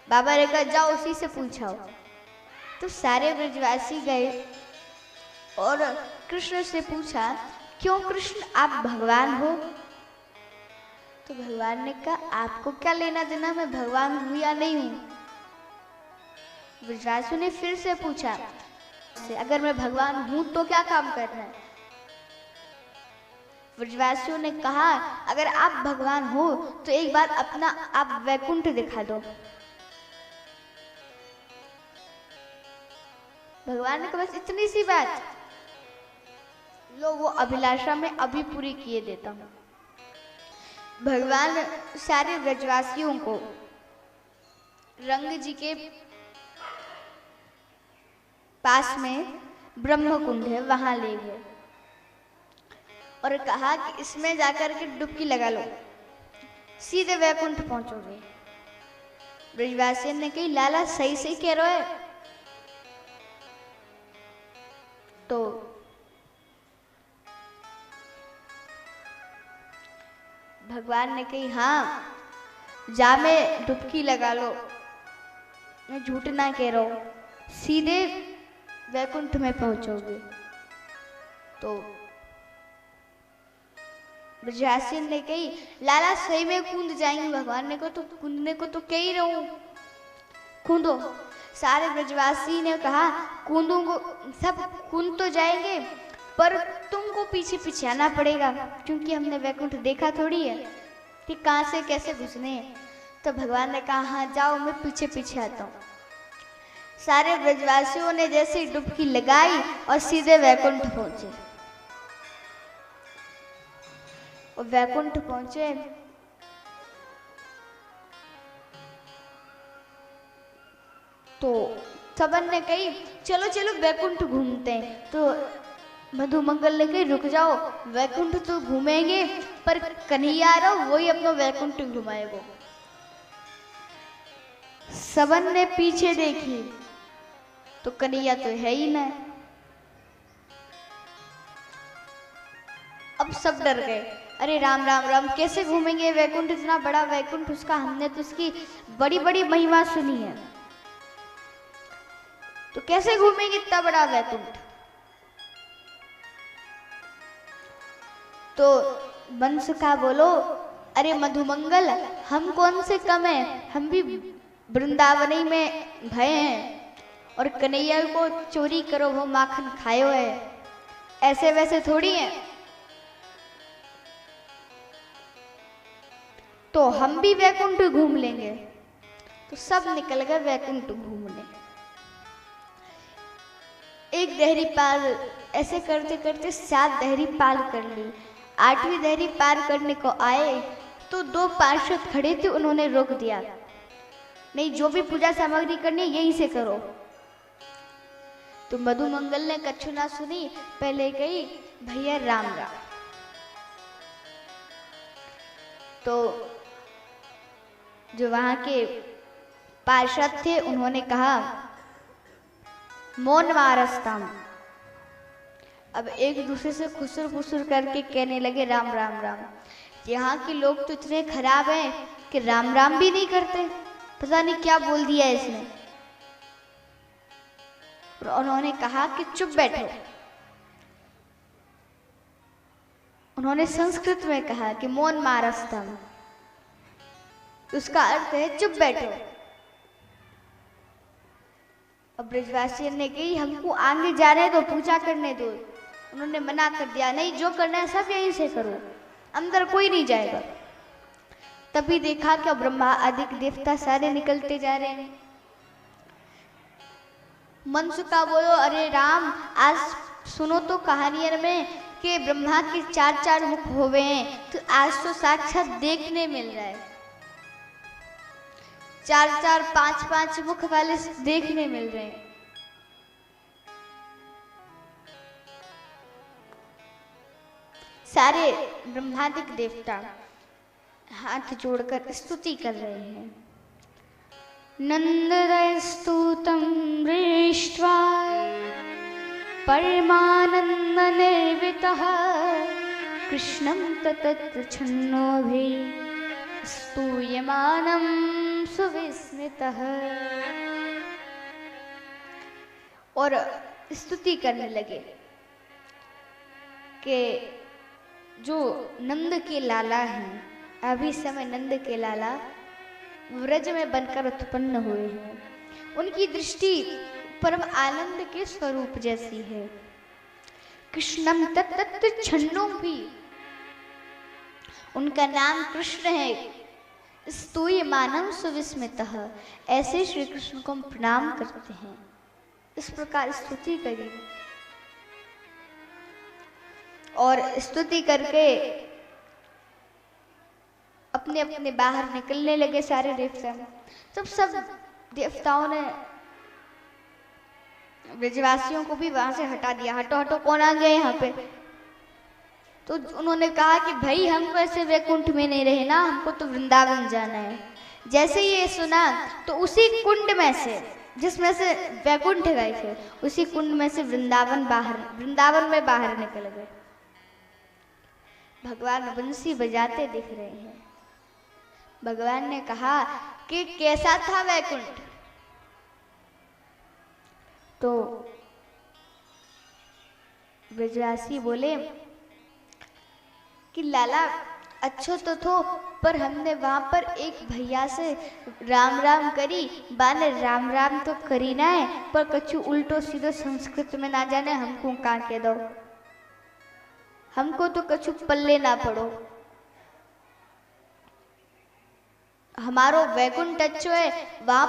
बाबा ने कहा जाओ उसी से पूछाओ। तो सारे ब्रजवासी गए और कृष्ण से पूछा, क्यों कृष्ण आप भगवान हो? तो भगवान ने कहा आपको क्या लेना देना मैं भगवान हूं या नहीं हूं? ब्रजवासियों ने फिर से पूछा, अगर मैं भगवान हूं तो क्या काम करना है? ब्रजवासियों ने कहा अगर आप भगवान हो तो एक बार अपना आप वैकुंठ दिखा दो। भगवान ने कहा बस इतनी सी बात, लो वो अभिलाषा में अभी पूरी किए देता हूं। भगवान सारे ब्रजवासियों को रंग जी के पास में ब्रह्म कुंड है वहां ले गए और कहा कि इसमें जाकर के डुबकी लगा लो, सीधे वैकुंठ पहुंचोगे। ब्रजवासी ने कही लाला सही सही कह रहे हो। तो भगवान ने कही हाँ जा में डुबकी लगा लो, मैं झूठ ना कह रहा हूं, सीधे वैकुंठ में पहुंचोगे। तो ब्रजवासी ने कही लाला सही में कूद जाएंगे। भगवान ने कहा तो कूदने को तो कह ही रहा हूं, कूदो। सारे ब्रजवासी ने कहा कूदूंगा, सब कूद तो जाएंगे पर तुमको पीछे पीछे आना पड़ेगा क्योंकि हमने वैकुंठ देखा थोड़ी है कि कहां से कैसे घुसने हैं। तो भगवान ने कहा हाँ जाओ मैं पीछे पीछे आता हूँ। सारे ब्रजवासियों ने जैसे डुबकी लगाई और सीधे वैकुंठ पहुंचे। और वैकुंठ पहुंचे तो सबन ने कही चलो चलो वैकुंठ घूमते हैं। तो मधुमंगल ने कही रुक जाओ, वैकुंठ तो घूमेंगे पर कन्हैया आ रहा वही अपना वैकुंठ घुमाएगा। सबन ने पीछे देखी तो कन्हैया तो है ही ना। अब सब डर गए, अरे राम राम राम कैसे घूमेंगे वैकुंठ, इतना बड़ा वैकुंठ उसका, हमने तो उसकी बड़ी बड़ी महिमा सुनी है, तो कैसे घूमेंगे इतना बड़ा वैकुंठ। तो वंश का बोलो अरे मधुमंगल हम कौन से कम हैं, हम भी वृंदावनी में भय हैं और कन्हैया को चोरी करो वो माखन खायो है, ऐसे वैसे थोड़ी है। तो हम भी वैकुंठ घूम लेंगे। तो सब निकल गए वैकुंठ घूमने। एक दहरी पार ऐसे करते करते 7 दहरी पार कर ली। 8वीं दहरी पार करने को आए तो 2 पार्षद खड़े थे, उन्होंने रोक दिया, नहीं जो भी पूजा सामग्री करनी यहीं से करो। तो मधुमंगल ने कछु ना सुनी, पहले गई भैया राम राम। तो जो वहां के पार्षद थे उन्होंने कहा मौन मारस्ताम। अब एक दूसरे से खुसुर फुसुर करके कहने लगे राम राम राम। यहाँ के लोग तो इतने खराब हैं कि राम राम भी नहीं करते, पता नहीं क्या बोल दिया इसने। और उन्होंने कहा कि चुप बैठो। उन्होंने संस्कृत में कहा कि मौन मारस्तम, उसका अर्थ है चुप बैठो। अब ब्रजवासी ने कही हमको आगे जाने दो, पूजा करने दो। उन्होंने मना कर दिया, नहीं जो करना है सब यहीं से करो, अंदर कोई नहीं जाएगा। तभी देखा कि ब्रह्मा आदि देवता सारे निकलते जा रहे हैं। मनसुका बोलो अरे राम आज सुनो तो कहानियों में कि ब्रह्मा के 4-4 मुख हुए हैं, तो आज तो साक्षात देखने मिल रहा है, 4-4 5-5 मुख वाले देखने मिल रहे हैं। सारे ब्रह्मादिक देवता हाथ जोड़कर स्तुति कर रहे हैं। नंदस्तुतं दृष्ट्वा परमानंद निर्वितः कृष्णं ततच्छन्नोभिः स्तूयमानं सुविस्मृतः। और स्तुति करने लगे कि जो नंद के लाला हैं, अभी समय नंद के लाला व्रज में बनकर उत्पन्न हुए हैं, उनकी दृष्टि परम आनंद के स्वरूप जैसी है। कृष्णम तत्त छन्नो भी, उनका नाम कृष्ण है। स्तूयमानं सुविस्मितः, ऐसे श्री कृष्ण को हम प्रणाम करते हैं। इस प्रकार स्तुति करी और स्तुति करके अपने अपने बाहर निकलने लगे सारे देवता। तब सब देवताओं ने ब्रजवासियों को भी वहां से हटा दिया। हटो हटो, कौन आ गया यहाँ पे। तो उन्होंने कहा कि भाई हम तो ऐसे वैकुंठ में नहीं रहे ना, हमको तो वृंदावन जाना है। जैसे ये सुना तो उसी कुंड में से, जिसमें से वैकुंठ गए थे, उसी कुंड में से वृंदावन में बाहर निकल गए। भगवान बंसी बजाते दिख रहे हैं। भगवान ने कहा कि कैसा था वैकुंठ। तो ब्रजवासी बोले कि लाला अच्छो तो थो, पर हमने वहां पर एक भैया से राम राम करी, बाने राम राम तो करी ना है, पर कछु उल्टो सीधो संस्कृत में ना जाने, हमको कहा के दो, हमको तो कछु पल्ले ना पड़ो। हमारो वैकुंठ अच्छो है, वहां